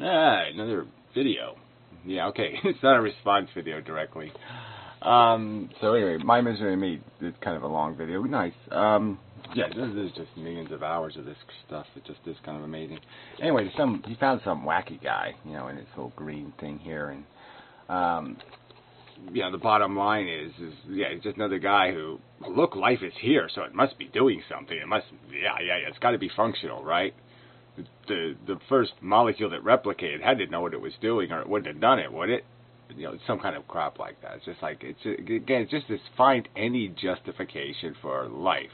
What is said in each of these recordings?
Ah, another video. Yeah, okay. It's not a response video directly. So anyway, My Misery and Me is kind of a long video. Nice. Yeah, there's just millions of hours of this stuff. It just is kind of amazing. Anyway, he found some wacky guy, in his whole green thing here, and the bottom line is it's just another guy who, look, life is here, so it must be doing something. It must, it's got to be functional, right? The first molecule that replicated had to know what it was doing, or it wouldn't have done it, would it? Some kind of crap like that. It's just like, it's just this, find any justification for life.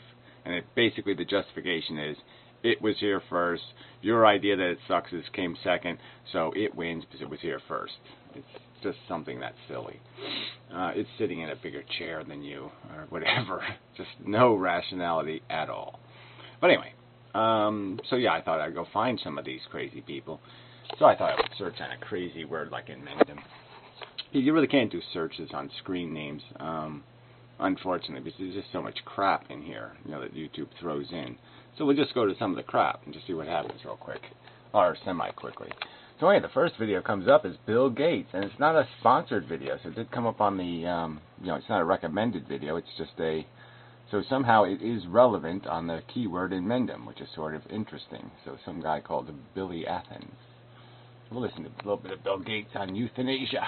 And basically the justification is, it was here first, your idea that it sucks came second, so it wins because it was here first. It's just something that's silly. It's sitting in a bigger chair than you, or whatever. Just no rationality at all. But anyway, so yeah, I thought I'd go find some of these crazy people. So I thought I would search on a crazy word like inmendham. You really can't do searches on screen names, unfortunately, because there's just so much crap in here, that YouTube throws in. So we'll just go to some of the crap and just see what happens real quick, or semi-quickly. So anyway, the first video comes up is Bill Gates, and it's not a sponsored video, so it did come up on the, it's not a recommended video, it's just so somehow it is relevant on the keyword inmendham, which is sort of interesting. So some guy called Billy Athens. We'll listen to a little bit of Bill Gates on euthanasia.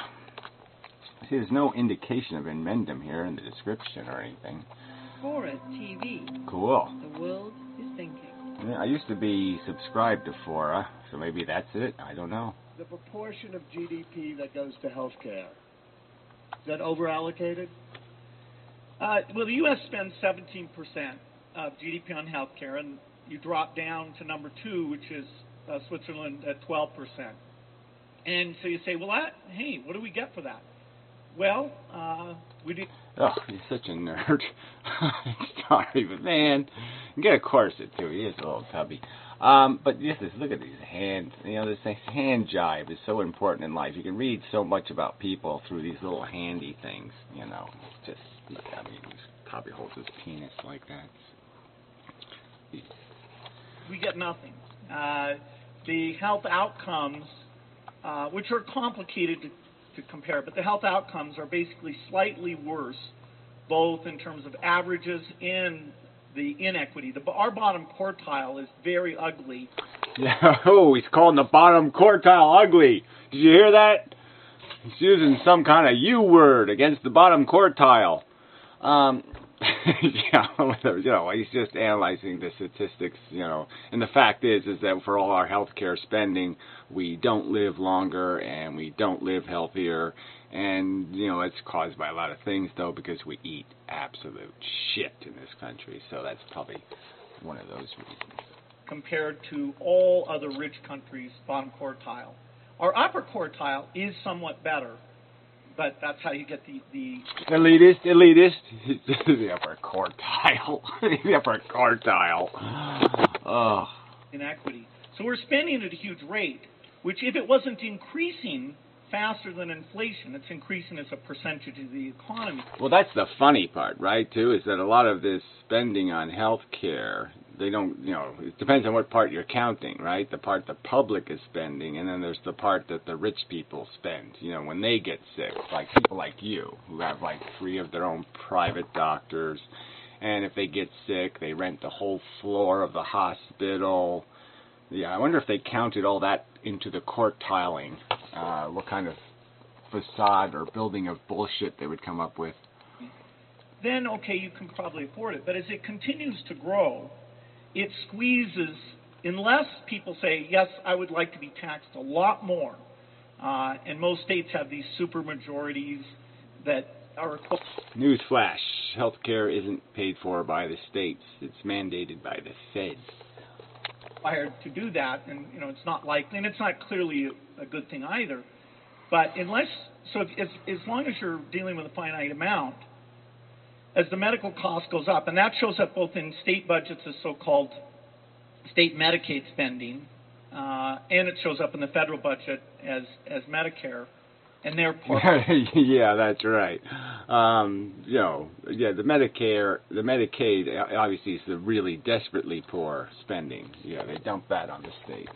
See, there's no indication of inmendham here in the description or anything. Fora TV. Cool. The world is thinking. Yeah, I used to be subscribed to Fora, so maybe that's it. I don't know. The proportion of GDP that goes to healthcare, is that overallocated? Well, the U.S. spends 17% of GDP on healthcare, and you drop down to number 2, which is Switzerland at 12%. And so you say, well, hey, what do we get for that? Well, we do. Oh, he's such a nerd. Sorry, but man, get a corset too. He is a little tubby. But look at these hands. This hand jive is so important in life. You can read so much about people through these little handy things. It's just, he probably holds his penis like that. We get nothing. The health outcomes, which are complicated to compare, but the health outcomes are basically slightly worse, both in terms of averages and the inequity. Our bottom quartile is very ugly. Yeah, he's calling the bottom quartile ugly. Did you hear that? He's using some kind of U word against the bottom quartile. He's just analyzing the statistics, and the fact is that for all our healthcare spending, we don't live longer and we don't live healthier, and, it's caused by a lot of things, though, because we eat absolute shit in this country, so that's probably one of those reasons. Compared to all other rich countries, bottom quartile. Our upper quartile is somewhat better, but that's how you get the elitist. The upper quartile. The upper quartile. Oh. Inequity. So we're spending at a huge rate, which if it wasn't increasing faster than inflation, it's increasing as a percentage of the economy. Well, that's the funny part, right, too, is that a lot of this spending on health care, they don't, it depends on what part you're counting, right? The part the public is spending, and then there's the part that the rich people spend, when they get sick, like people like you, who have, 3 of their own private doctors, and if they get sick, they rent the whole floor of the hospital. Yeah, I wonder if they counted all that into the quartiling, what kind of facade or building of bullshit they would come up with. Then, okay, you can probably afford it, but as it continues to grow, it squeezes, unless people say, yes, I would like to be taxed a lot more, and most states have these super majorities that are... Newsflash, healthcare isn't paid for by the states, it's mandated by the feds. Required to do that, and it's not likely, and it's not clearly a good thing either. But as long as you're dealing with a finite amount, as the medical cost goes up, and that shows up both in state budgets as so-called state Medicaid spending, and it shows up in the federal budget as Medicare, and therefore... Yeah, that's right. The Medicaid obviously is the really desperately poor spending. Yeah, they dump that on the states.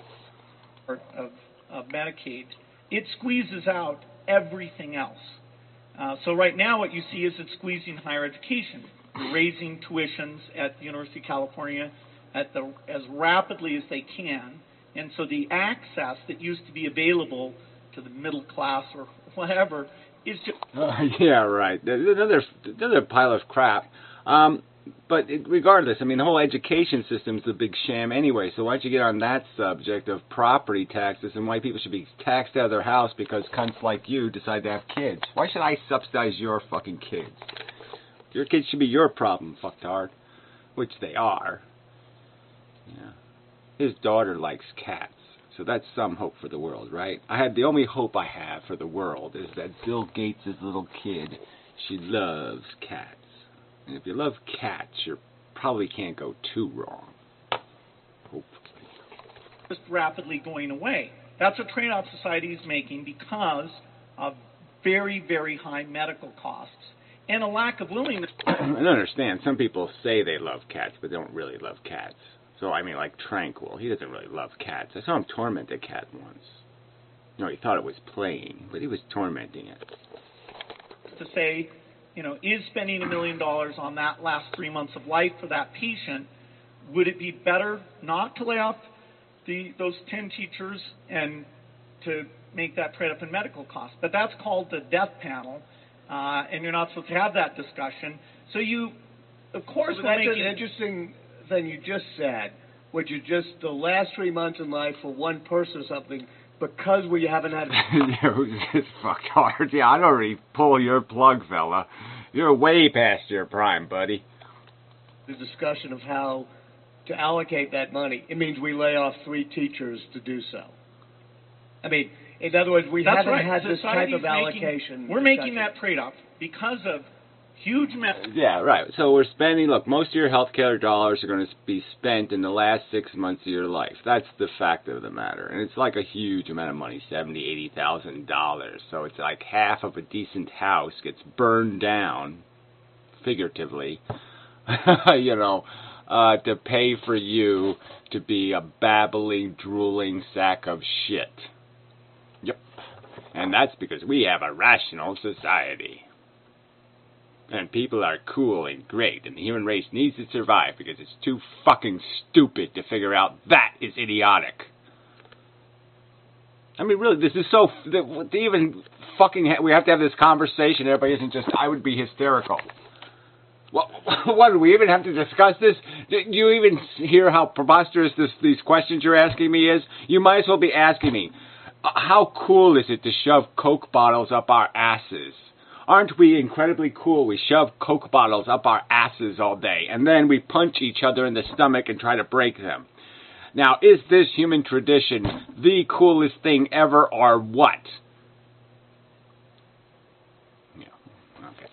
Of of Medicaid, it squeezes out everything else. So right now what you see is it's squeezing higher education. You're raising tuitions at the University of California as rapidly as they can, and so the access that used to be available to the middle class or whatever is just... yeah, right. Another pile of crap. But regardless, I mean, the whole education system's a big sham anyway, so why don't you get on that subject of property taxes and why people should be taxed out of their house because cunts like you decide to have kids. Why should I subsidize your fucking kids? Your kids should be your problem, fucktard. Which they are. Yeah. His daughter likes cats, so that's some hope for the world, right? The only hope I have for the world is that Bill Gates' little kid, she loves cats. And if you love cats, you probably can't go too wrong. Hopefully. Just rapidly going away. That's a trade-off society is making because of very, very high medical costs and a lack of willingness. I don't understand. Some people say they love cats, but they don't really love cats. So, I mean, like Tranquil, he doesn't really love cats. I saw him torment a cat once. You know, he thought it was playing, but he was tormenting it. To say, you know, is spending $1 million on that last 3 months of life for that patient, would it be better not to lay off those 10 teachers and to make that trade-up in medical costs? But that's called the death panel, and you're not supposed to have that discussion. So you, of course, well, that's an interesting thing you just said, which is just the last 3 months in life for one person or something, because we haven't had... This fucktard. Yeah, I'd already pull your plug, fella. You're way past your prime, buddy. The discussion of how to allocate that money. It means we lay off 3 teachers to do so. I mean, in other words, we haven't had this type of allocation. We're making that trade-off because of huge... Yeah, right. So we're spending... Look, most of your healthcare dollars are going to be spent in the last 6 months of your life. That's the fact of the matter. And it's like a huge amount of money, $70,000, $80,000. So it's like half of a decent house gets burned down, figuratively, you know, to pay for you to be a babbling, drooling sack of shit. Yep. And that's because we have a rational society. And people are cool and great, and the human race needs to survive because it's too fucking stupid to figure out that is idiotic. I mean, really, this is so... To even fucking... We have to have this conversation. Everybody isn't just... I would be hysterical. What, do we even have to discuss this? Do you even hear how preposterous these questions you're asking me is? You might as well be asking me, how cool is it to shove Coke bottles up our asses? Aren't we incredibly cool? We shove Coke bottles up our asses all day, and then we punch each other in the stomach and try to break them. Now, is this human tradition the coolest thing ever, or what? Yeah, okay.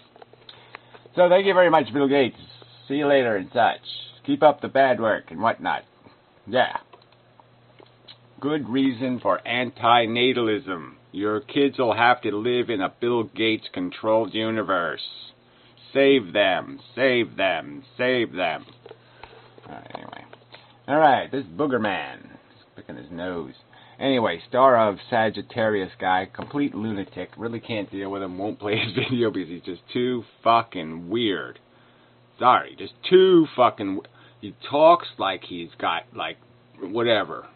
So thank you very much, Bill Gates. See you later and such. Keep up the bad work and whatnot. Yeah. Good reason for anti-natalism. Your kids will have to live in a Bill Gates-controlled universe. Save them. Save them. Save them. Anyway. Alright, this Booger Man. He's picking his nose. Anyway, star of Sagittarius guy, complete lunatic. Really can't deal with him. Won't play his video because he's just too fucking weird. Sorry, just too fucking... He talks like he's got, like, whatever...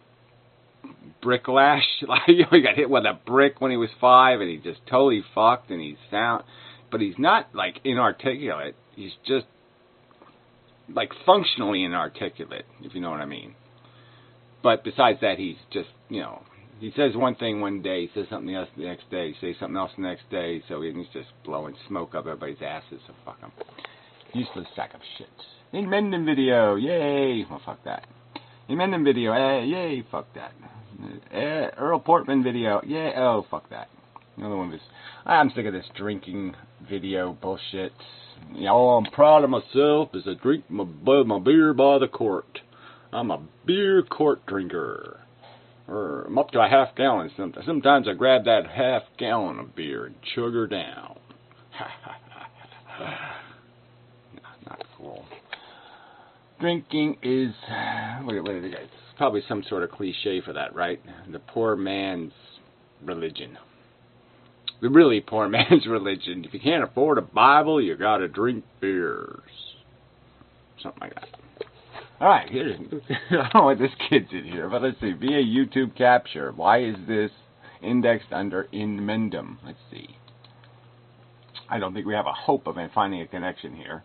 bricklash, like, you know, he got hit with a brick when he was 5, and he's just totally fucked, and he's sound, but he's not, like, inarticulate, he's just, like, functionally inarticulate, if you know what I mean, but besides that, he's just, you know, he says one thing one day, he says something else the next day, he says something else the next day, so he's just blowing smoke up everybody's asses, so fuck him. Useless sack of shit. Inmendham video, yay, well, fuck that. Inmendham video, yay, fuck that. Earl Portman video, yeah, oh, fuck that. Another one was, I'm sick of this drinking video bullshit. You know, all I'm proud of myself is I drink my beer by the quart. I'm a beer quart drinker. I'm up to a half gallon. Sometimes I grab that half gallon of beer and chug her down. Not cool. Drinking is, what are the guys? probably some sort of cliche for that, right? The poor man's religion. The really poor man's religion. If you can't afford a Bible, you gotta drink beers. Something like that. Alright, here's, I don't know what this kid's in here, but let's see. Via YouTube capture. Why is this indexed under inmendham? Let's see. I don't think we have a hope of finding a connection here.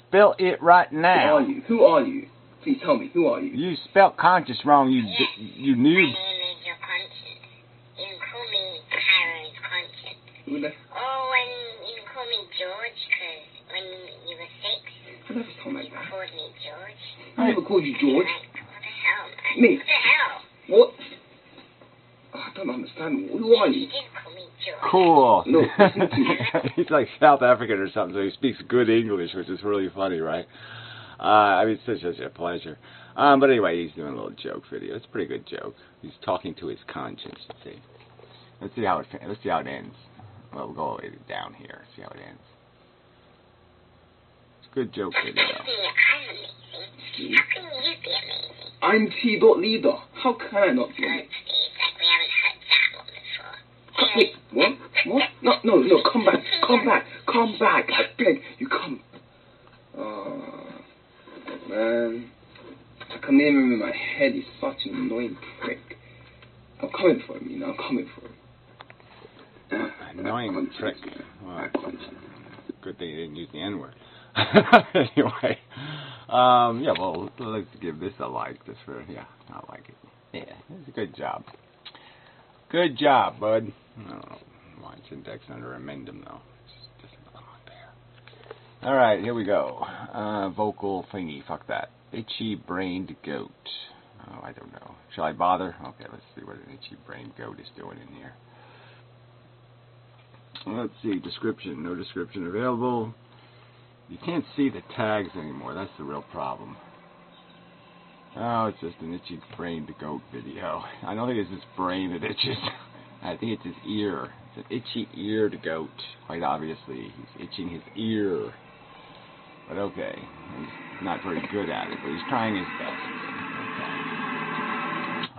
Spell it right now. Who are you? Who are you? Please tell me. Who are you? You spelled conscious wrong. You noob. My name is your conscience. You can call me Kara's conscience. Who the? Oh, and you can call me George, because when you were 6, I never told my you dad. called me George. I never called you George. Like, what the hell, man? Me. What the hell? What? Oh, I don't understand. Who are You you? did call me George. Cool. No, listen to me. He's like South African or something, so he speaks good English, which is really funny, right? I mean, it's such a pleasure. But anyway, he's doing a little joke video. It's a pretty good joke. He's talking to his conscience. Let's see how it ends. Well, we'll go all the way down here. See how it ends. It's a good joke video. I'm amazing. How can you be amazing? I'm T.Leader. How can I not be? Steve, like we haven't heard that one before. Wait, what? What? No, come back. I beg you, come. Oh, man. I can name him in my head. He's such an annoying prick. I'm coming for him, I'm coming for him. Annoying prick. Well, good thing you didn't use the N-word. Anyway, yeah, well, let's give this a like. I like it. Yeah, it's a good job. Good job, bud. I don't know why it's indexed under inmendham, though. It's just not there. Alright, here we go. Vocal thingy, fuck that. Itchy-brained goat. Oh, I don't know. Shall I bother? Okay, let's see what an itchy-brained goat is doing in here. Let's see, description. No description available. You can't see the tags anymore. That's the real problem. Oh, it's just an itchy-brained goat video. I don't think it's his brain that itches. I think it's his ear. It's an itchy-eared goat. Quite obviously, he's itching his ear. But okay, he's not very good at it, but he's trying his best. Okay.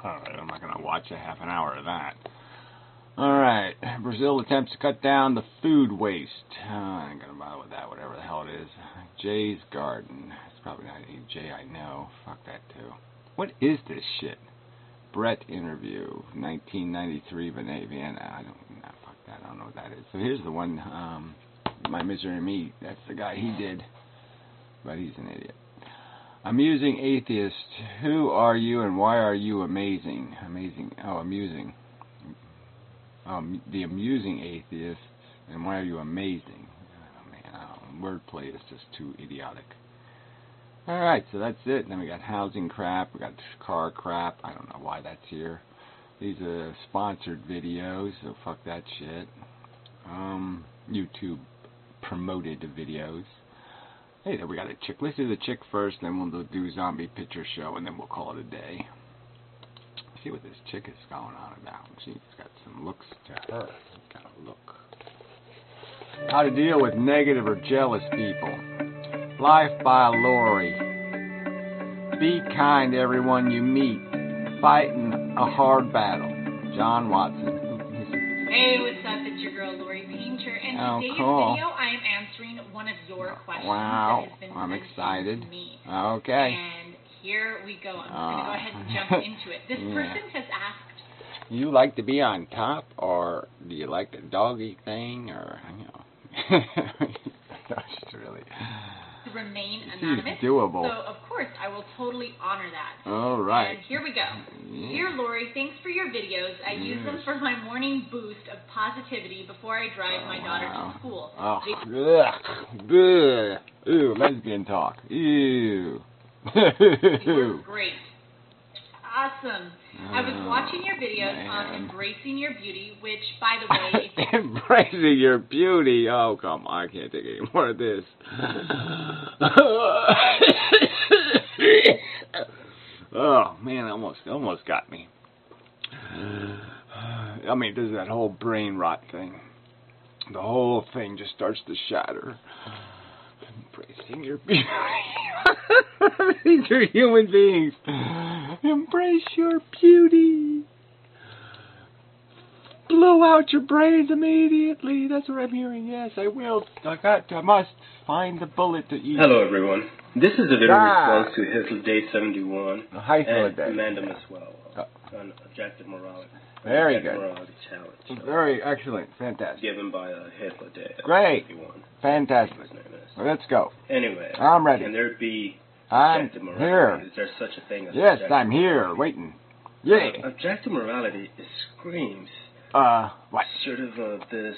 Alright, I'm not going to watch a half an hour of that. Alright, Brazil attempts to cut down the food waste. I ain't going to bother with that, whatever the hell it is. Jay's Garden. It's probably not any Jay I know. Fuck that too. What is this shit? Brett interview, 1993 Vienna. Fuck that, I don't know what that is. So here's the one, My Misery and Me. That's the guy he did. But he's an idiot. Amusing atheist. Who are you and why are you amazing? Amazing. Oh, amusing. The amusing atheist and why are you amazing? Oh, man, wordplay is just too idiotic. Alright, so that's it. And then we got housing crap. We got car crap. I don't know why that's here. These are sponsored videos, so fuck that shit. YouTube promoted videos. Hey, there we got a chick. Let's do the chick first, then we'll do zombie picture show, and then we'll call it a day. Let's see what this chick is going on about. She's got some looks to her. Got a look. How to deal with negative or jealous people. Life by Lori. Be kind to everyone you meet. Fighting a hard battle. John Watson. Hey, what's up? It's your girl, Lori Painter, and today's video, I am answering one of your questions wow. that has been I'm sent excited. to me. Okay. And here we go. I'm going to go ahead and jump into it. This person has asked, you like to be on top, or do you like the doggy thing, or, that's really... to remain anonymous. Doable. So, of course, I will totally honor that. All right. And here we go. Yeah. Dear Lori, thanks for your videos. I use them for my morning boost of positivity before I drive my daughter to school. Oh, ugh. Ew, lesbian talk. Ew. You're great. Awesome. I was watching your videos on embracing your beauty, which, by the way... Embracing your beauty? Oh, come on. I can't take any more of this. Oh, man, almost got me. I mean, there's that whole brain rot thing. The whole thing just starts to shatter. Embracing your beauty. These are human beings. Embrace your beauty. Blow out your brains immediately. That's what I'm hearing. Yes, I will. I must find the bullet to eat. Hello, everyone. This is a video response to Hitler Day 71 and inmendham as well on objective morality. Very good. Morality challenge. Very excellent. Fantastic. Given by Hitler Day. Great. 71. Fantastic. Well, let's go. Anyway. I'm ready. Can there be I'm objective morality? here. Is there such a thing as Yes, objective I'm here, morality? waiting. Yeah. Objective morality screams what? sort of this.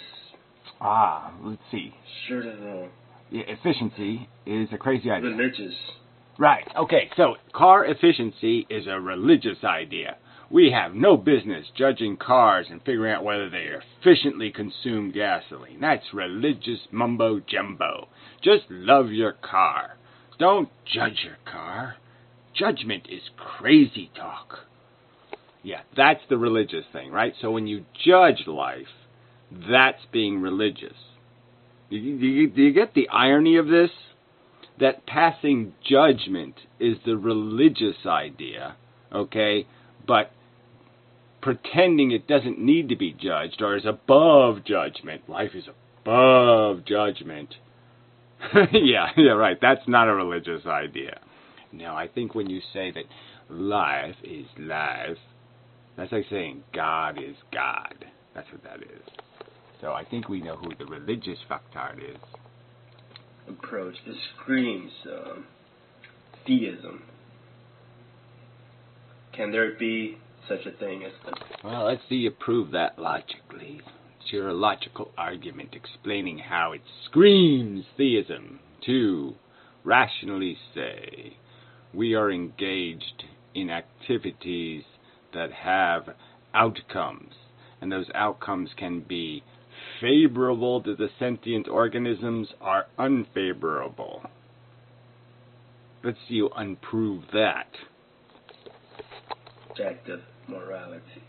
Let's see. Sort of efficiency is a crazy idea. Religious. Right. Okay. So car efficiency is a religious idea. We have no business judging cars and figuring out whether they efficiently consume gasoline. That's religious mumbo jumbo. Just love your car. Don't judge your car. Judgment is crazy talk. Yeah, that's the religious thing, right? So when you judge life, that's being religious. Do you get the irony of this? That passing judgment is the religious idea, okay? But pretending it doesn't need to be judged or is above judgment. Life is above judgment. yeah, right. That's not a religious idea. No, I think when you say that life is life, that's like saying God is God. That's what that is. So I think we know who the religious fucktard is. Approach. It screams theism. Can there be such a thing as Well, let's see you prove that logically. It's your logical argument explaining how it screams theism to rationally say we are engaged in activities that have outcomes, and those outcomes can be favorable to the sentient organisms or unfavorable. Let's see you unprove that. Objective morality.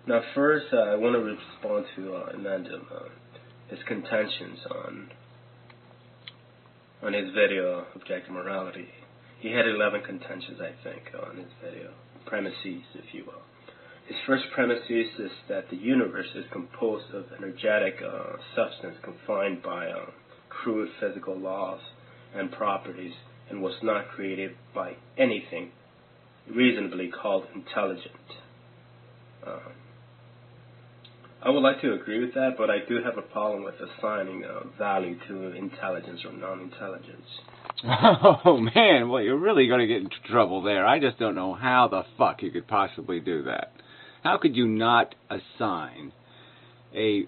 Now, first, I want to respond to inmendham, his contentions on his video, Objective Morality. He had 11 contentions, I think, on his video. Premises, if you will. His first premise is that the universe is composed of energetic substance confined by crude physical laws and properties and was not created by anything reasonably called intelligent. I would like to agree with that, but I do have a problem with assigning value to intelligence or non-intelligence. Oh, man, well, you're really going to get into trouble there. I just don't know how the fuck you could possibly do that. How could you not assign a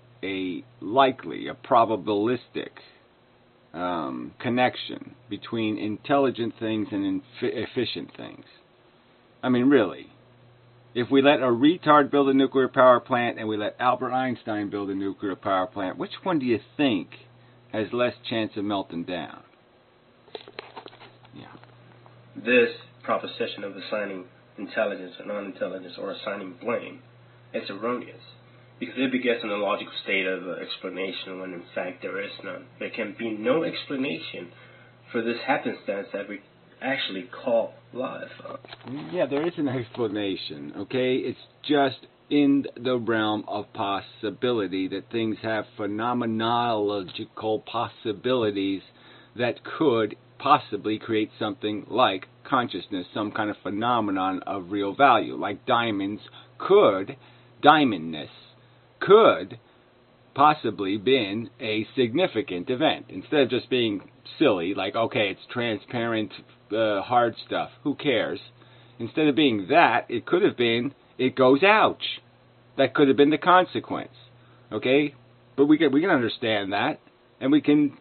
probabilistic connection between intelligent things and efficient things? I mean, really. If we let a retard build a nuclear power plant and we let Albert Einstein build a nuclear power plant, which one do you think has less chance of melting down? Yeah. This proposition of assigning intelligence or non-intelligence or assigning blame is erroneous because it begets in a logical state of explanation when in fact there is none. There can be no explanation for this happenstance that we actually call life. Yeah, there is an explanation, okay? It's just in the realm of possibility that things have phenomenological possibilities that could possibly create something like consciousness, some kind of phenomenon of real value, like diamondness could possibly been a significant event, instead of just being silly, like, okay, it's transparent, hard stuff, who cares? Instead of being that, it could have been, it goes ouch. That could have been the consequence, okay? But we can understand that, and we can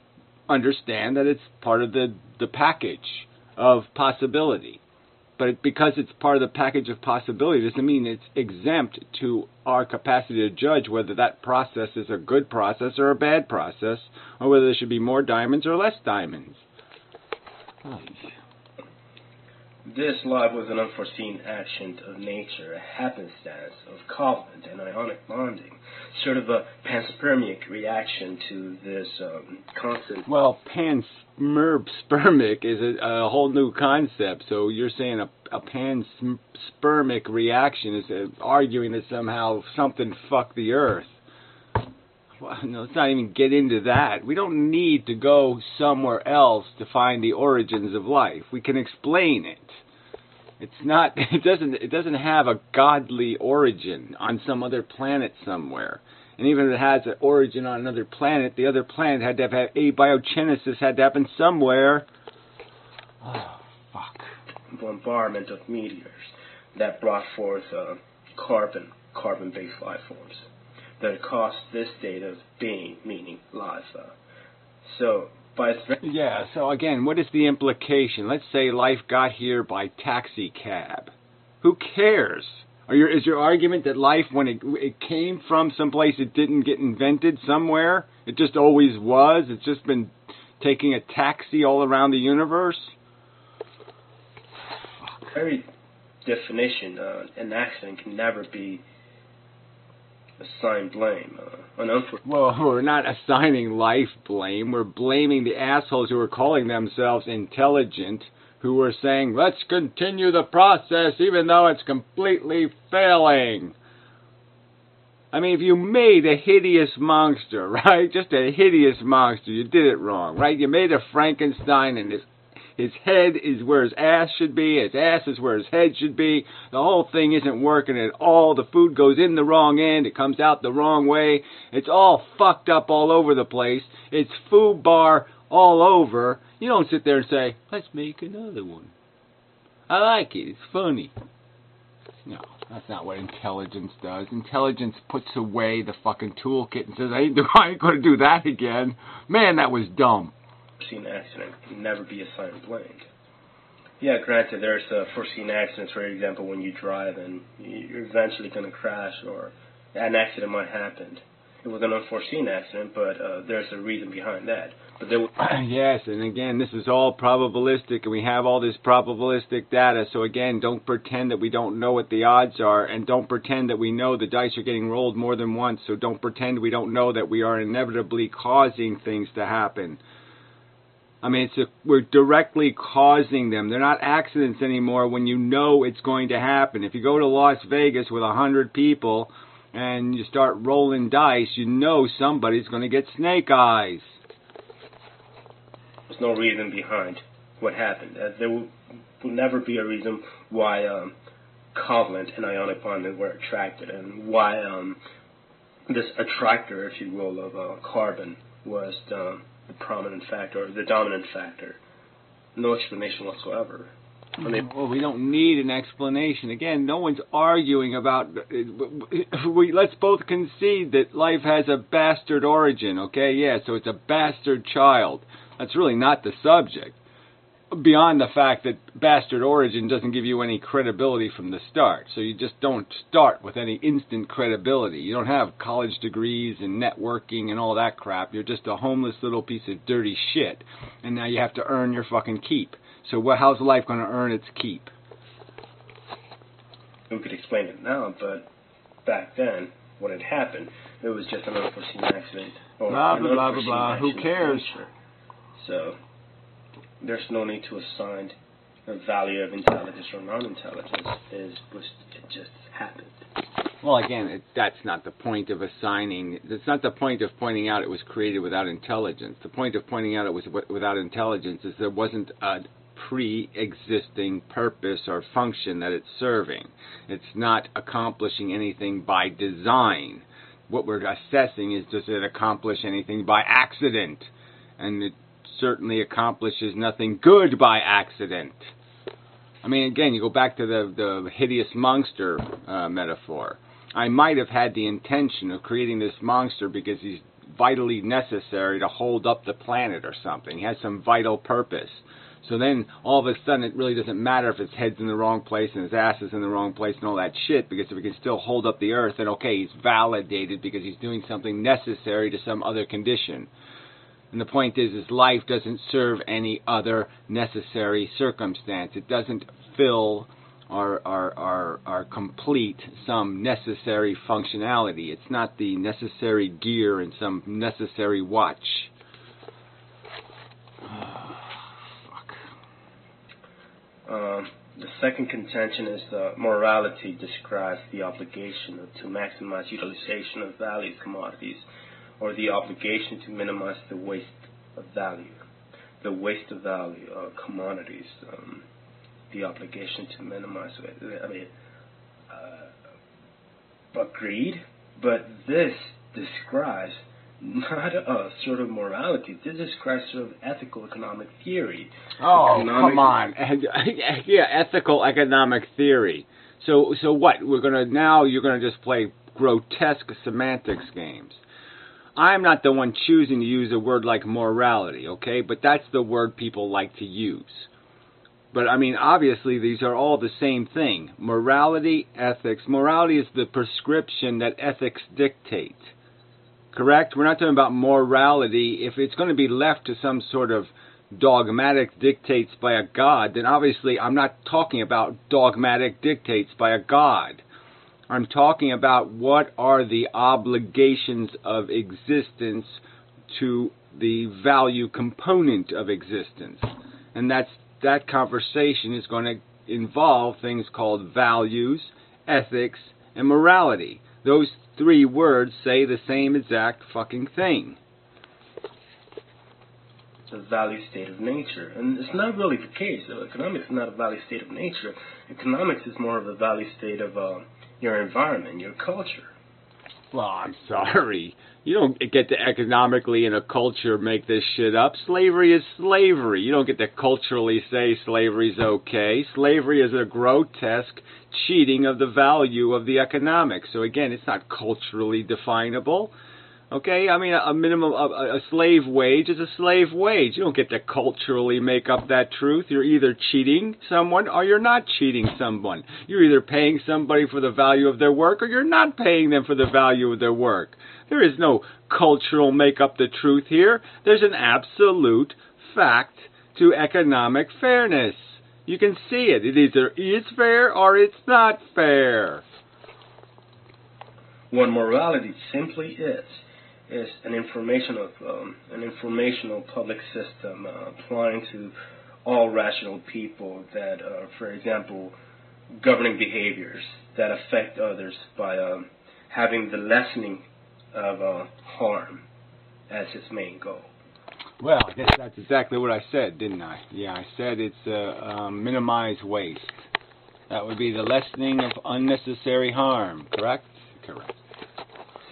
understand that it's part of the package of possibility. But because it's part of the package of possibility doesn't mean it's exempt to our capacity to judge whether that process is a good process or a bad process, or whether there should be more diamonds or less diamonds. This life was an unforeseen action of nature, a happenstance of covalent and ionic bonding, sort of a panspermic reaction to this constant. Well, panspermic is a whole new concept. So you're saying a panspermic reaction is arguing that somehow something fucked the Earth. Well, no, let's not even get into that. We don't need to go somewhere else to find the origins of life. We can explain it. It's not. It doesn't have a godly origin on some other planet somewhere. And even if it has an origin on another planet, the other planet had to have abiogenesis had to happen somewhere. Oh, fuck. Bombardment of meteors that brought forth carbon-based life forms that caused this state of being, meaning life. So again, what is the implication? Let's say life got here by taxi cab. Who cares? Is your argument that life, when it came from someplace, it didn't get invented somewhere? It just always was? It's just been taking a taxi all around the universe? Very definition, an accident can never be assigned blame. Well, we're not assigning life blame. We're blaming the assholes who are calling themselves intelligent, who are saying, let's continue the process even though it's completely failing. I mean, if you made a hideous monster, right? Just a hideous monster, you did it wrong, right? You made a Frankenstein and his head is where his ass should be, his ass is where his head should be. The whole thing isn't working at all. The food goes in the wrong end, it comes out the wrong way. It's all fucked up all over the place. It's food bar all over. You don't sit there and say, let's make another one. I like it, it's funny. No, that's not what intelligence does. Intelligence puts away the fucking toolkit and says, I ain't going to do that again. Man, that was dumb. Foreseen accident can never be assigned blame. Yeah, granted, there's foreseen accidents. For example, when you drive and you're eventually going to crash, or an accident might happen. It was an unforeseen accident, but there's a reason behind that. But there yes, and again, this is all probabilistic, and we have all this probabilistic data. So again, don't pretend that we don't know what the odds are, and don't pretend that we know the dice are getting rolled more than once. So don't pretend we don't know that we are inevitably causing things to happen. I mean, we're directly causing them. They're not accidents anymore when you know it's going to happen. If you go to Las Vegas with 100 people and you start rolling dice, you know somebody's going to get snake eyes. There's no reason behind what happened. There will never be a reason why covalent and ionic bonding were attracted, and why this attractor, if you will, of carbon was the prominent factor, or the dominant factor. No explanation whatsoever. Well, we don't need an explanation. Again, no one's arguing about... Let's both concede that life has a bastard origin, okay? Yeah, so it's a bastard child. That's really not the subject. Beyond the fact that bastard origin doesn't give you any credibility from the start. So you just don't start with any instant credibility. You don't have college degrees and networking and all that crap. You're just a homeless little piece of dirty shit. And now you have to earn your fucking keep. So how's life going to earn its keep? We could explain it now, but back then, when it happened, it was just an unforeseen accident. Or blah, blah, blah, blah, blah. Who cares? So there's no need to assign a value of intelligence or non-intelligence. It just happened. Well, again, that's not the point of assigning. It's not the point of pointing out it was created without intelligence. The point of pointing out it was without intelligence is there wasn't a pre-existing purpose or function that it's serving. It's not accomplishing anything by design. What we're assessing is, does it accomplish anything by accident? And it certainly accomplishes nothing good by accident. I mean, again, you go back to the hideous monster metaphor. I might have had the intention of creating this monster because he's vitally necessary to hold up the planet or something. He has some vital purpose. So then, all of a sudden, it really doesn't matter if his head's in the wrong place and his ass is in the wrong place and all that shit, because if he can still hold up the earth, then okay, he's validated because he's doing something necessary to some other condition. And the point is life doesn't serve any other necessary circumstance. It doesn't fulfill or complete some necessary functionality. It's not the necessary gear in some necessary watch. The second contention is morality describes the obligation to maximize utilization of valued commodities, or the obligation to minimize the waste of value. The waste of value commodities, the obligation to minimize it. I mean, agreed, but this describes not a sort of morality. This describes sort of ethical economic theory. Oh, come on. Yeah, ethical economic theory. So what? You're gonna just play grotesque semantics games. I'm not the one choosing to use a word like morality, okay? But that's the word people like to use. But I mean, obviously, these are all the same thing. Morality, ethics. Morality is the prescription that ethics dictate. Correct? We're not talking about morality. If it's going to be left to some sort of dogmatic dictates by a god, then obviously I'm not talking about dogmatic dictates by a god. I'm talking about what are the obligations of existence to the value component of existence. And that conversation is going to involve things called values, ethics, and morality. Those three words say the same exact fucking thing. It's a value state of nature. And it's not really the case. Economics is not a value state of nature. Economics is more of a value state of your environment, your culture. Well, I'm sorry. You don't get to economically in a culture make this shit up. Slavery is slavery. You don't get to culturally say slavery's okay. Slavery is a grotesque cheating of the value of the economics. So again, it's not culturally definable. Okay, I mean, a slave wage is a slave wage. You don't get to culturally make up that truth. You're either cheating someone or you're not cheating someone. You're either paying somebody for the value of their work or you're not paying them for the value of their work. There is no cultural make up the truth here. There's an absolute fact to economic fairness. You can see it. It either is fair or it's not fair. What morality simply is an informational public system applying to all rational people that are, for example, governing behaviors that affect others by having the lessening of harm as its main goal. Well, I guess that's exactly what I said, didn't I? Yeah, I said it's minimize waste. That would be the lessening of unnecessary harm, correct? Correct.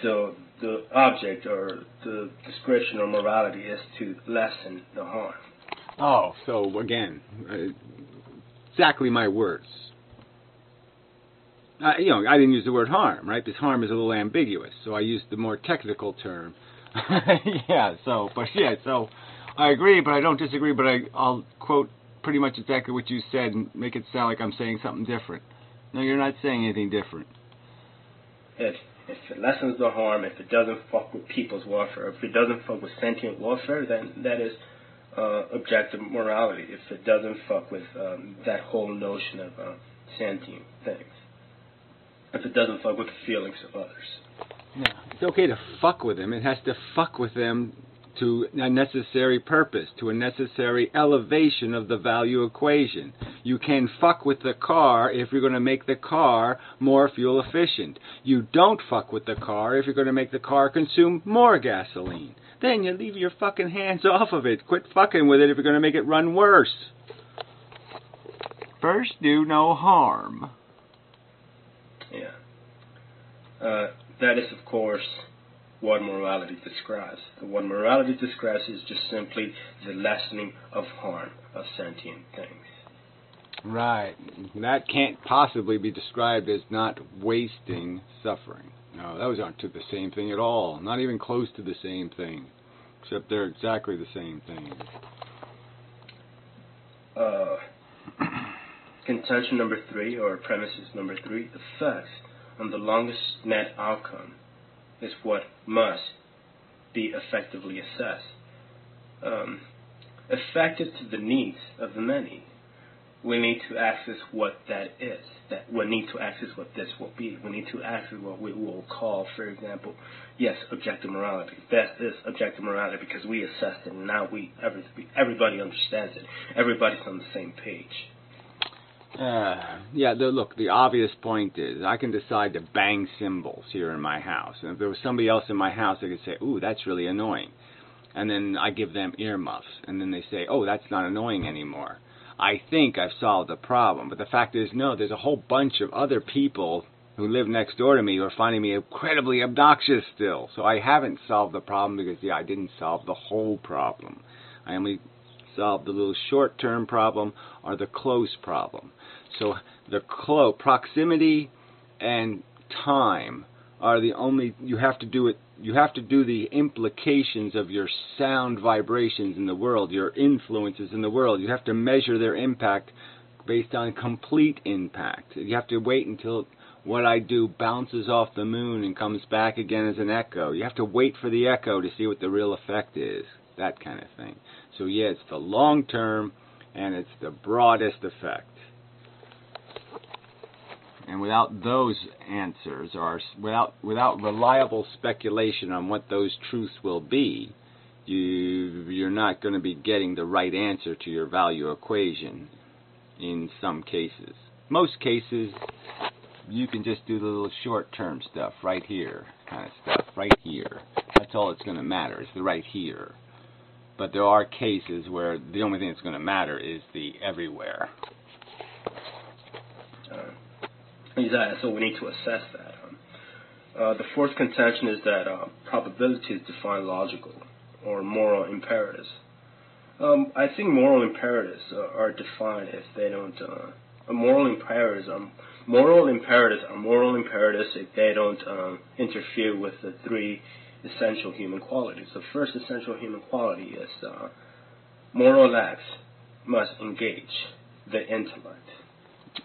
So the object or the description of morality is to lessen the harm. Oh, so again, exactly my words. I didn't use the word harm, right? Because harm is a little ambiguous, so I used the more technical term. So I agree, but I don't disagree, but I'll quote pretty much exactly what you said and make it sound like I'm saying something different. No, you're not saying anything different. If it lessens the harm, if it doesn't fuck with people's welfare, if it doesn't fuck with sentient welfare, then that is objective morality. If it doesn't fuck with that whole notion of sentient things. If it doesn't fuck with the feelings of others. Yeah, it's okay to fuck with them. It has to fuck with them to a necessary purpose, to a necessary elevation of the value equation. You can fuck with the car if you're going to make the car more fuel efficient. You don't fuck with the car if you're going to make the car consume more gasoline. Then you leave your fucking hands off of it. Quit fucking with it if you're going to make it run worse. First, do no harm. Yeah. That is, of course, what morality describes. What morality describes is just simply the lessening of harm of sentient things. Right. That can't possibly be described as not wasting suffering. No, those aren't the same thing at all. Not even close to the same thing. Except they're exactly the same thing. Contention number 3, or premises number 3, effects on the longest net outcome is what must be effectively assessed. Effective to the needs of the many. we need to access what that is. That we need to access what this will be. We need to access what we will call, for example, yes, objective morality. That is objective morality because we assessed it, and now everybody understands it. Everybody's on the same page. Look, the obvious point is I can decide to bang cymbals here in my house. And if there was somebody else in my house, they could say, ooh, that's really annoying. And then I give them earmuffs. And then they say, oh, that's not annoying anymore. I think I've solved the problem. But the fact is, no, there's a whole bunch of other people who live next door to me who are finding me incredibly obnoxious still. So I haven't solved the problem because, I didn't solve the whole problem. I only solved the little short-term problem or the close problem. So the proximity and time are the only, you have to do the implications of your sound vibrations in the world, your influences in the world. You have to measure their impact based on complete impact. You have to wait until what I do bounces off the moon and comes back again as an echo. You have to wait for the echo to see what the real effect is, that kind of thing. So it's the long term and it's the broadest effect. And without those answers, or without reliable speculation on what those truths will be, you're not going to be getting the right answer to your value equation in some cases. Most cases, you can just do the little short-term stuff right here, kind of stuff right here. That's all that's going to matter, is the right here. But there are cases where the only thing that's going to matter is the everywhere. Exactly, so we need to assess that. The fourth contention is that probabilities define logical or moral imperatives. I think moral imperatives are defined if they don't. Moral imperatives are moral imperatives if they don't interfere with the three essential human qualities. The first essential human quality is moral acts must engage the intellect.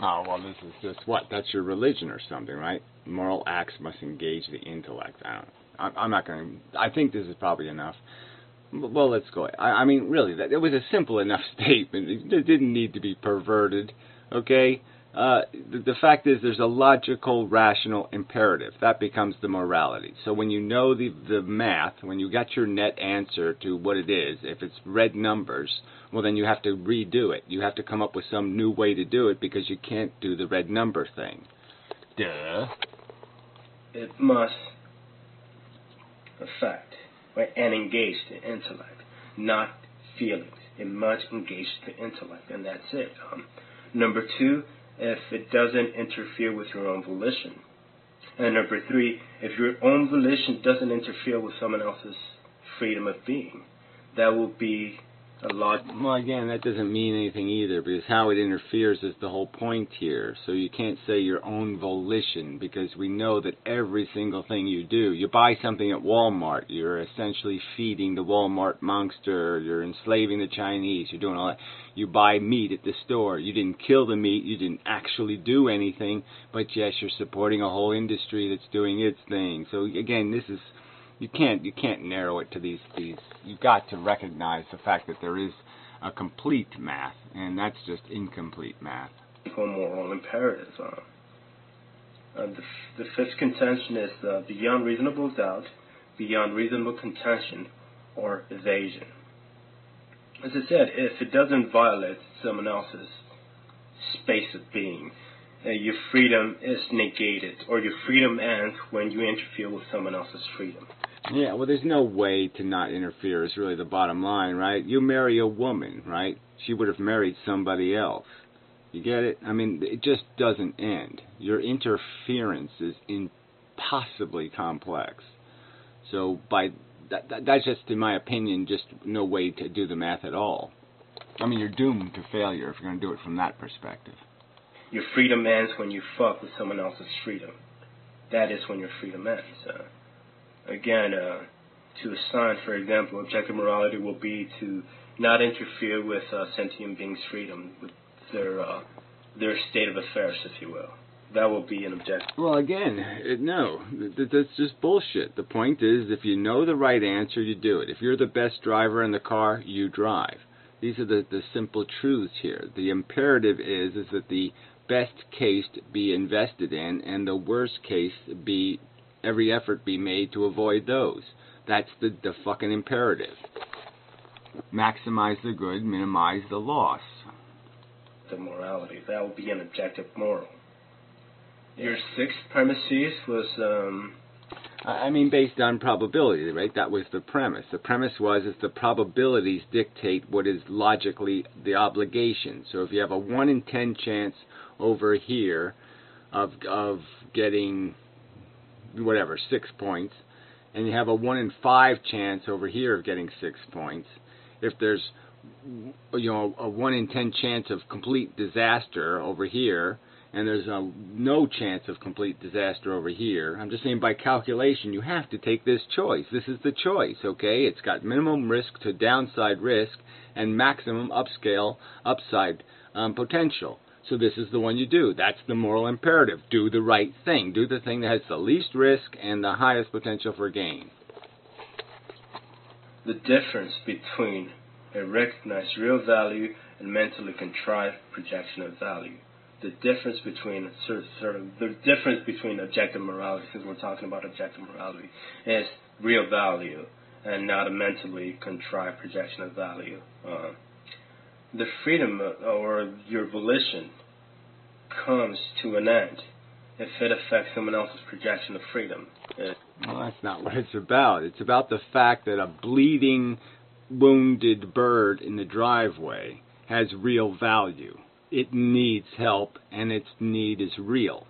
Oh, well, this is just what? That's your religion or something, right? Moral acts must engage the intellect. I'm not going to... I think this is probably enough. Well, let's go. I mean, really, it was a simple enough statement. It didn't need to be perverted, okay? The fact is there's a logical, rational imperative. That becomes the morality. So when you know the math, when you got your net answer to what it is, if it's red numbers, well, then you have to redo it. You have to come up with some new way to do it because you can't do the red number thing. Duh. It must affect and engage the intellect, not feelings. It must engage the intellect, and that's it. Number two, if it doesn't interfere with your own volition. And number three, if your own volition doesn't interfere with someone else's freedom of being, that will be a lot. Well, again, that doesn't mean anything either, because how it interferes is the whole point here. So you can't say your own volition, because we know that every single thing you do, you buy something at Walmart, you're essentially feeding the Walmart monster, you're enslaving the Chinese, you're doing all that. You buy meat at the store, you didn't kill the meat, you didn't actually do anything, but yes, you're supporting a whole industry that's doing its thing. So again, this is... You can't narrow it to these. You've got to recognize the fact that there is a complete math, and that's just incomplete math. Moral imperatives. The fifth contention is beyond reasonable doubt, beyond reasonable contention, or evasion. As I said, if it doesn't violate someone else's space of being, your freedom is negated, or your freedom ends when you interfere with someone else's freedom. Yeah, well, there's no way to not interfere is really the bottom line, right? You marry a woman, right? She would have married somebody else. You get it? I mean, it just doesn't end. Your interference is impossibly complex. So that's just, in my opinion, just no way to do the math at all. I mean, you're doomed to failure if you're going to do it from that perspective. Your freedom ends when you fuck with someone else's freedom. That is when your freedom ends. Again, to assign, for example, objective morality will be to not interfere with sentient beings' freedom, with their state of affairs, if you will. That will be an objective. Well, again, no, that's just bullshit. The point is, if you know the right answer, you do it. If you're the best driver in the car, you drive. These are the simple truths here. The imperative is that the best case be invested in, and the worst case be every effort be made to avoid those. That's the fucking imperative. Maximize the good, minimize the loss. The morality, that would be an objective moral. Your sixth premises was I mean, based on probability, right? That was the premise. The premise was the probabilities dictate what is logically the obligation. So if you have a 1 in 10 chance over here of getting whatever 6 points, and you have a 1 in 5 chance over here of getting 6 points, if there's a 1 in 10 chance of complete disaster over here, and there's no chance of complete disaster over here, I'm just saying by calculation you have to take this choice. This is the choice, okay? It's got minimum risk to downside risk and maximum upside potential. So this is the one you do. That's the moral imperative. Do the right thing. Do the thing that has the least risk and the highest potential for gain. The difference between a recognized real value and mentally contrived projection of value. The difference between the difference between objective morality, since we're talking about objective morality, is real value and not a mentally contrived projection of value. The freedom or your volition comes to an end if it affects someone else's projection of freedom. Well, that's not what it's about. It's about the fact that a bleeding, wounded bird in the driveway has real value. It needs help, and its need is real.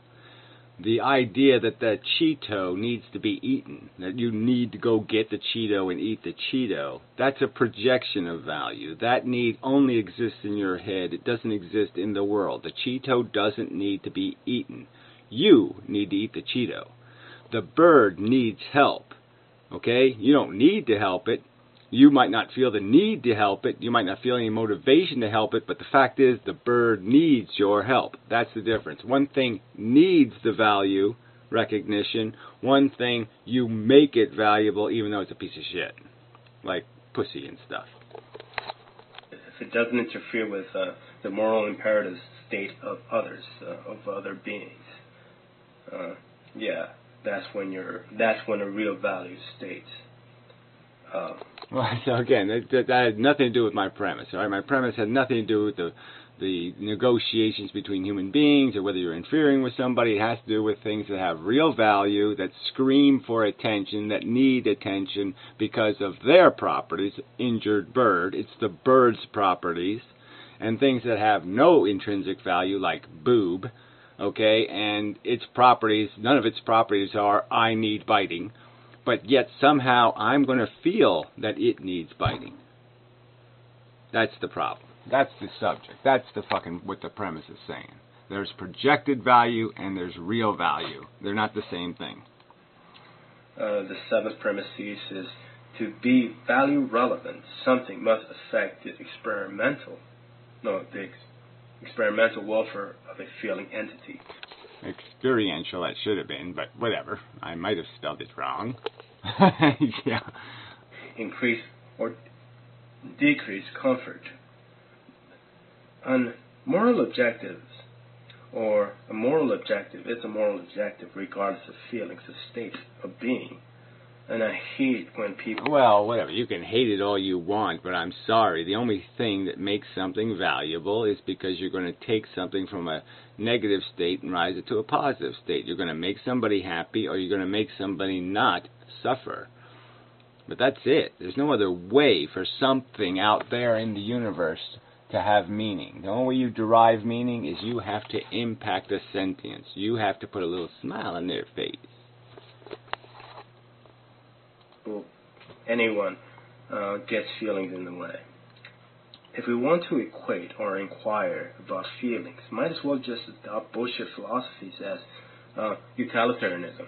The idea that the Cheeto needs to be eaten, that you need to go get the Cheeto and eat the Cheeto, that's a projection of value. That need only exists in your head. It doesn't exist in the world. The Cheeto doesn't need to be eaten. You need to eat the Cheeto. The bird needs help. Okay? You don't need to help it. You might not feel the need to help it. You might not feel any motivation to help it, but the fact is the bird needs your help. That's the difference. One thing needs the value recognition. One thing, you make it valuable even though it's a piece of shit, like pussy and stuff. If it doesn't interfere with the moral imperative state of others, of other beings, that's when a real value states. Well, so again, that had nothing to do with my premise. All right, my premise had nothing to do with the negotiations between human beings or whether you're interfering with somebody. It has to do with things that have real value, that scream for attention, that need attention because of their properties. Injured bird, it's the bird's properties, and things that have no intrinsic value like boob, okay, and its properties, none of its properties are I need biting. But yet somehow I'm going to feel that it needs biting. That's the problem. That's the subject. That's the fucking what the premise is saying. There's projected value and there's real value. They're not the same thing. The seventh premise is to be value relevant. Something must affect the experimental welfare of a feeling entity. Experiential, that should have been, but whatever. I might have spelled it wrong. Yeah. Increase or decrease comfort. On moral objectives, or a moral objective, it's a moral objective regardless of feelings, of states of being. And I hate when people... Well, whatever. You can hate it all you want, but I'm sorry. The only thing that makes something valuable is because you're going to take something from a negative state and rise it to a positive state. You're going to make somebody happy or you're going to make somebody not suffer. But that's it. There's no other way for something out there in the universe to have meaning. The only way you derive meaning is you have to impact a sentience. You have to put a little smile on their face. Anyone gets feelings in the way. If we want to equate or inquire about feelings, might as well just adopt bullshit philosophies as utilitarianism,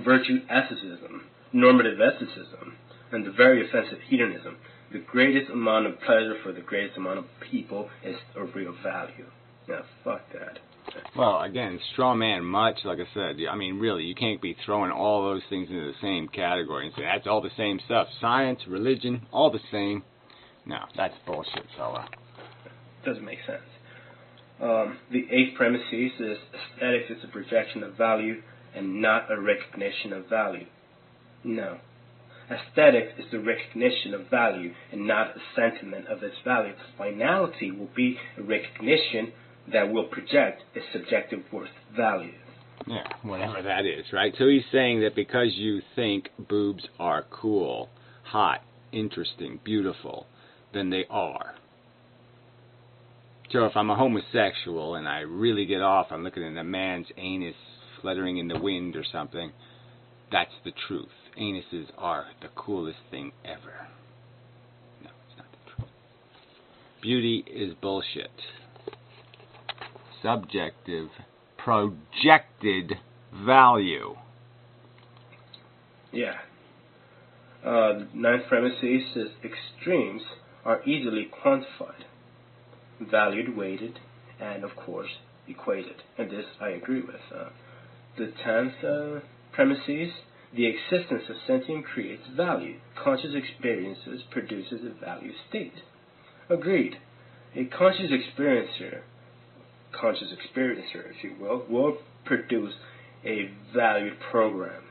virtue asceticism, normative aestheticism, and the very offensive hedonism. The greatest amount of pleasure for the greatest amount of people is a real value. Now, fuck that. Well, again, straw man much, like I said, I mean, really, you can't be throwing all those things into the same category and say, that's all the same stuff. Science, religion, all the same. No, that's bullshit, fella. Doesn't make sense. The eighth premise is aesthetics is a projection of value and not a recognition of value. No. Aesthetics is the recognition of value and not a sentiment of its value. Finality will be a recognition that will project its subjective worth value. Yeah, whatever that is, right? So he's saying that because you think boobs are cool, hot, interesting, beautiful, then they are. So if I'm a homosexual and I really get off on looking at a man's anus fluttering in the wind or something, that's the truth. Anuses are the coolest thing ever. No, it's not the truth. Beauty is bullshit. Subjective, projected value. Yeah. The ninth premise is extremes are easily quantified, valued, weighted, and of course equated. And this I agree with. The 10th premise is the existence of sentient creates value. Conscious experiences produces a value state. Agreed. A conscious experiencer, if you will produce a valued program.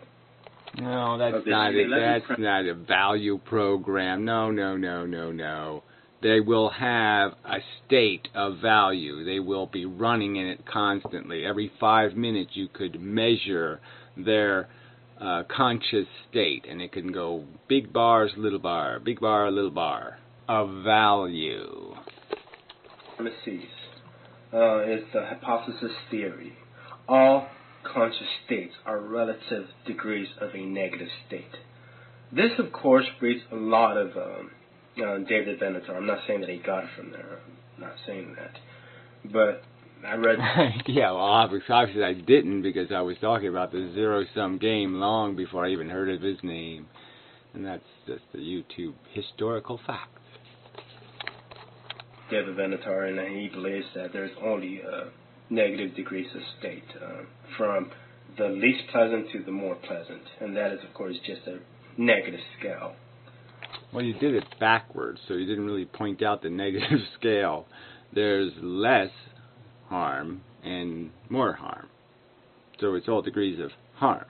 No, that's not it. That's not a value program. No. They will have a state of value. They will be running in it constantly. Every 5 minutes you could measure their conscious state, and it can go big bars, little bar, big bar, little bar of value. Premises is the hypothesis theory. All conscious states are relative degrees of a negative state. This, of course, breeds a lot of David Benatar. I'm not saying that he got it from there. I'm not saying that. But I read... Yeah, well, obviously I didn't, because I was talking about the zero-sum game long before I even heard of his name. And that's just a YouTube historical fact. David Benatar, and he believes that there's only negative degrees of state, from the least pleasant to the more pleasant. And that is, of course, just a negative scale. Well, you did it backwards, so you didn't really point out the negative scale. There's less harm and more harm. So it's all degrees of harm.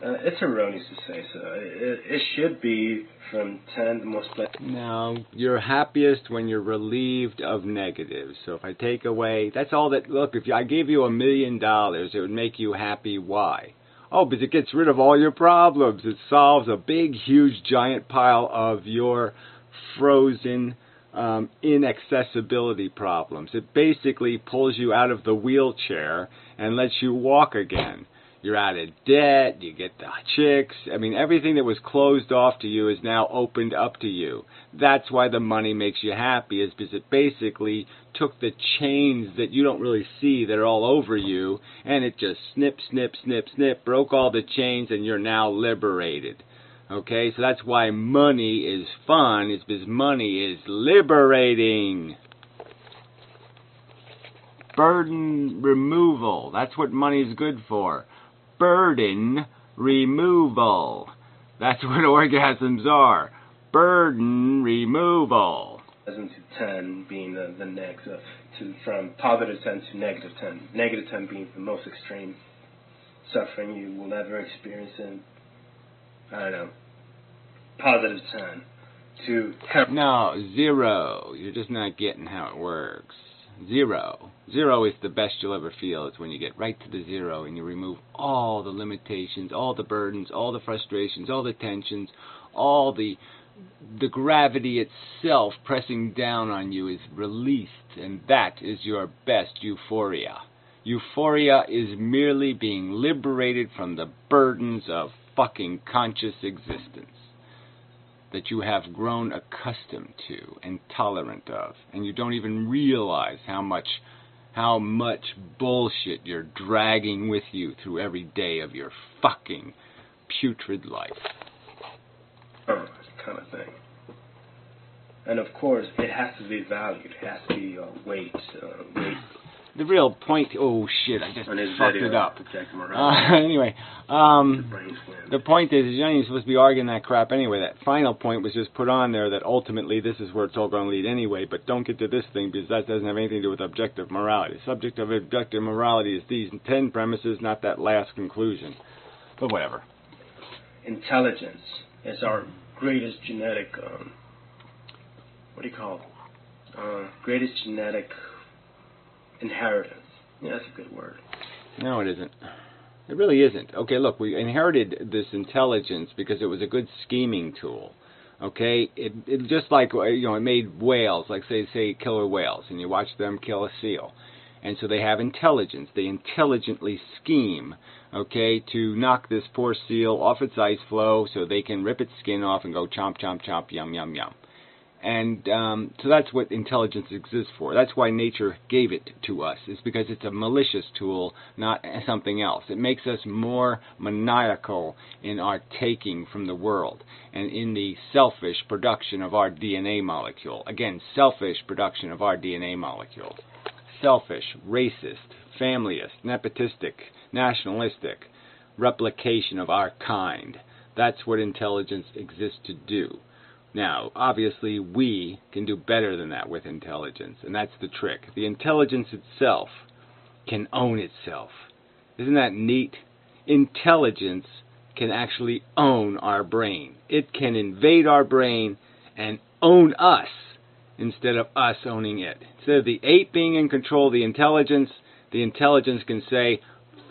It's erroneous to say so. It should be from 10 the most pleasant. No, you're happiest when you're relieved of negatives. So if I take away, that's all that, look, if I gave you $1 million, it would make you happy. Why? Oh, because it gets rid of all your problems. It solves a big, huge, giant pile of your frozen inaccessibility problems. It basically pulls you out of the wheelchair and lets you walk again. You're out of debt, you get the chicks. I mean, everything that was closed off to you is now opened up to you. That's why the money makes you happy, is because it basically took the chains that you don't really see that are all over you, and it just snip, broke all the chains, and you're now liberated. Okay, so that's why money is fun, is because money is liberating. Burden removal, that's what money's good for. Burden removal. That's what orgasms are. Burden removal. To 10 being the next, from positive 10 to negative 10. Negative 10 being the most extreme suffering you will ever experience in, I don't know, positive 10 to... No, 0. You're just not getting how it works. 0. 0 is the best you'll ever feel. It's when you get right to the 0 and you remove all the limitations, all the burdens, all the frustrations, all the tensions, all the gravity itself pressing down on you is released, and that is your best euphoria. Euphoria is merely being liberated from the burdens of fucking conscious existence that you have grown accustomed to and tolerant of, and you don't even realize how much bullshit you're dragging with you through every day of your fucking putrid life. Kind of thing. And of course, it has to be valued. It has to be weight the real point. Oh shit! I just fucked it up. Anyway, the point is you're not even supposed to be arguing that crap anyway. That final point was just put on there that ultimately this is where it's all going to lead anyway. But don't get to this thing because that doesn't have anything to do with objective morality. The subject of objective morality is these 10 premises, not that last conclusion. But whatever. Intelligence is our greatest genetic. What do you call it? Greatest genetic inheritance. Yeah, that's a good word. No, it isn't. It really isn't. Okay, look, we inherited this intelligence because it was a good scheming tool. Okay, it just like it made whales, like say killer whales, and you watch them kill a seal, and so they have intelligence. They intelligently scheme, okay, to knock this poor seal off its ice floe so they can rip its skin off and go chomp, chomp, chomp, yum, yum, yum. And so that's what intelligence exists for. That's why nature gave it to us. It's because it's a malicious tool, not something else. It makes us more maniacal in our taking from the world and in the selfish production of our DNA molecule. Again, selfish production of our DNA molecule. Selfish, racist, familyist, nepotistic, nationalistic replication of our kind. That's what intelligence exists to do. Now, obviously, we can do better than that with intelligence, and that's the trick. The intelligence itself can own itself. Isn't that neat? Intelligence can actually own our brain. It can invade our brain and own us instead of us owning it. Instead of the ape being in control of the intelligence can say,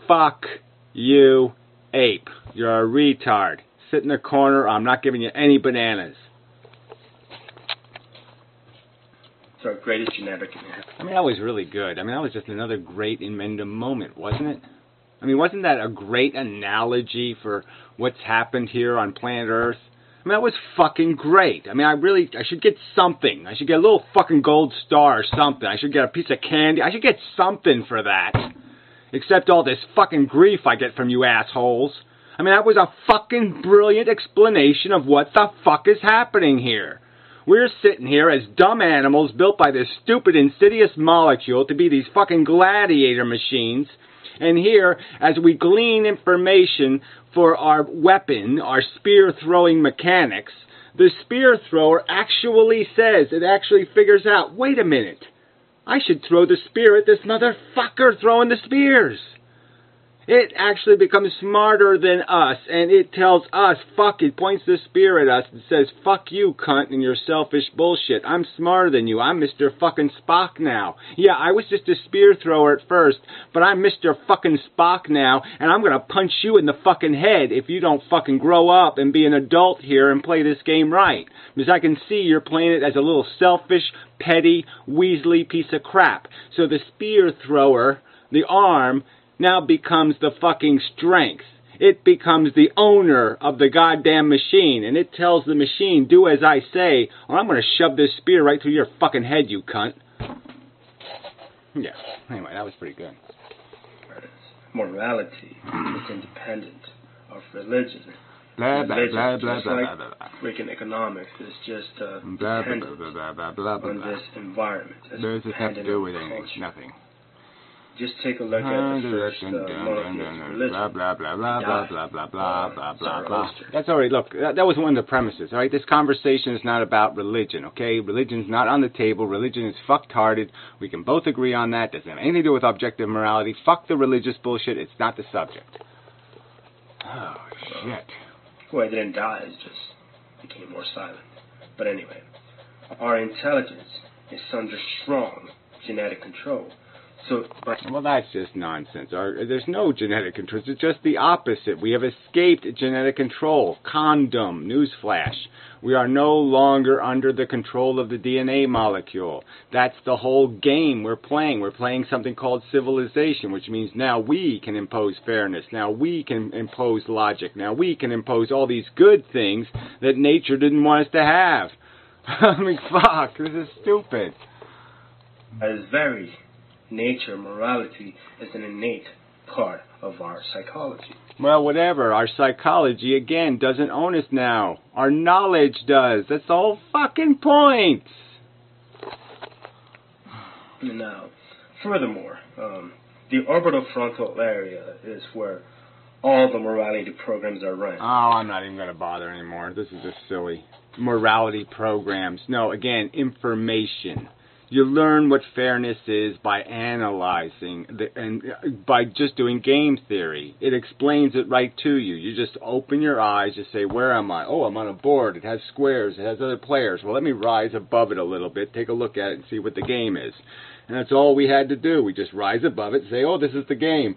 fuck you, ape. You're a retard. Sit in the corner, I'm not giving you any bananas. It's our greatest genetic inheritance. I mean, that was really good. I mean, that was just another great inmendham moment, wasn't it? I mean, wasn't that a great analogy for what's happened here on planet Earth? I mean, that was fucking great. I mean, I should get something. I should get a little fucking gold star or something. I should get a piece of candy. I should get something for that. Except all this fucking grief I get from you assholes. I mean, that was a fucking brilliant explanation of what the fuck is happening here. We're sitting here as dumb animals built by this stupid, insidious molecule to be these fucking gladiator machines. And here, as we glean information for our weapon, our spear-throwing mechanics, the spear thrower actually says, it actually figures out, wait a minute, I should throw the spear at this motherfucker throwing the spears. It actually becomes smarter than us, and it tells us, fuck, it points the spear at us and says, fuck you, cunt, and your selfish bullshit. I'm smarter than you. I'm Mr. fucking Spock now. Yeah, I was just a spear thrower at first, but I'm Mr. fucking Spock now, and I'm gonna punch you in the fucking head if you don't fucking grow up and be an adult here and play this game right. Because I can see you're playing it as a little selfish, petty, weaselly piece of crap. So the spear thrower, the arm, now becomes the fucking strength. It becomes the owner of the goddamn machine, and it tells the machine, do as I say, or I'm going to shove this spear right through your fucking head, you cunt. Yeah, anyway, that was pretty good. Morality is independent of religion. Blah, blah, blah, blah, just blah, like blah, blah. freaking economics is just Blah, blah, dependent blah, blah, blah, blah, blah, on blah. this environment. What does this have to dependent do on with anything? culture. Nothing. Just take a look at the first monotheist religion. Blah, blah, blah, blah, blah, blah, blah, blah, blah, blah, blah. Zoroaster. That's all right. Look, that was one of the premises, all right? This conversation is not about religion, okay? Religion's not on the table. Religion is fucked-hearted. We can both agree on that. Doesn't have anything to do with objective morality. Fuck the religious bullshit. It's not the subject. Oh, shit. Well, it didn't die. It just became more silent. But anyway, our intelligence is under strong genetic control. So, well, that's just nonsense. There's no genetic control. It's just the opposite. We have escaped genetic control. Condom. Newsflash. We are no longer under the control of the DNA molecule. That's the whole game we're playing. We're playing something called civilization, which means now we can impose fairness. Now we can impose logic. Now we can impose all these good things that nature didn't want us to have. I mean, fuck. This is stupid. That is very... Nature, morality is an innate part of our psychology. Well, whatever. Our psychology, again, doesn't own us now. Our knowledge does. That's the whole fucking point. Now, Furthermore, the orbital frontal area is where all the morality programs are run. Oh, I'm not even going to bother anymore. This is just silly. Morality programs. No, again, information. You learn what fairness is by analyzing and by just doing game theory. It explains it right to you. You just open your eyes, you say, where am I? Oh, I'm on a board. It has squares. It has other players. Well, let me rise above it a little bit, take a look at it, and see what the game is. And that's all we had to do. We just rise above it and say, oh, this is the game.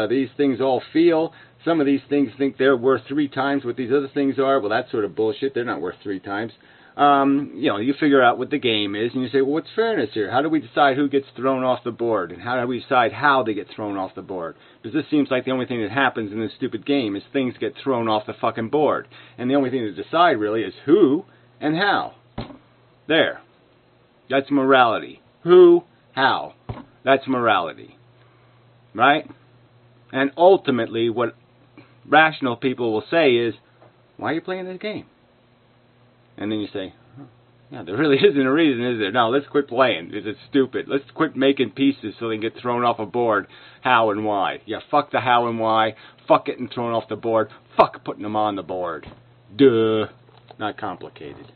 These things all feel. Some of these things think they're worth 3 times what these other things are. Well, that's sort of bullshit. They're not worth 3 times. You figure out what the game is, and you say, well, what's fairness here? How do we decide who gets thrown off the board? And how do we decide how they get thrown off the board? Because this seems like the only thing that happens in this stupid game is things get thrown off the fucking board. And the only thing to decide, really, is who and how. There. That's morality. Who, how. That's morality. Right? And ultimately, what rational people will say is, why are you playing this game? And then you say, oh, yeah, there really isn't a reason, is there? No, let's quit playing. It's stupid. Let's quit making pieces so they can get thrown off a board. How and why. Yeah, fuck the how and why. Fuck getting thrown off the board. Fuck putting them on the board. Duh. Not complicated.